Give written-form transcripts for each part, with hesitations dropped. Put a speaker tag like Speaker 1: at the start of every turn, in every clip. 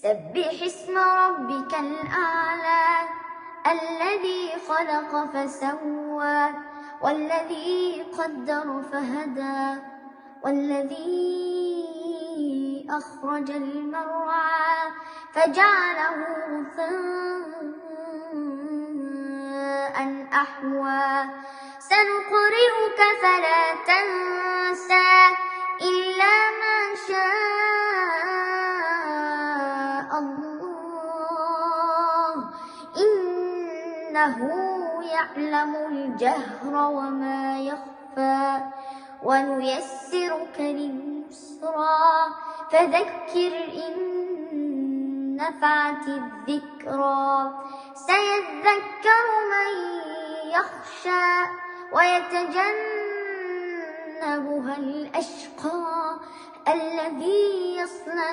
Speaker 1: سبح اسم ربك الأعلى الذي خلق فسوى والذي قدر فهدى والذي أخرج المرعى فجعله غثاء أحوى سنقرئك فلا تنسى إلا ما شاء الله إنه يعلم الجهر وما يخفى ونيسرك لليسرى فذكر إن نفعت الذكرى سيذكر من يخشى ويتجنبها الأشقى الذي يصلى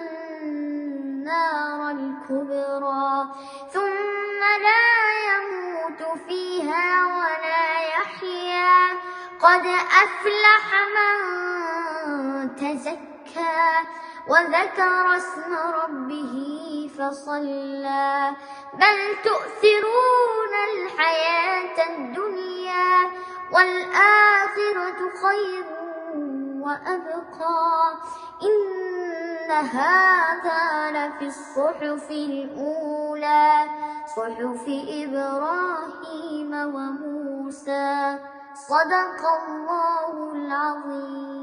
Speaker 1: النار الكبرى ثم لا يموت فيها ولا يحيا قد أفلح من تزكى وذكر اسم ربه فصلى بل تؤثرون الحياة الدنيا والآخرة خير وأبقى إن هذا لفي الصحف الأولى صحف إبراهيم وموسى صدق الله العظيم.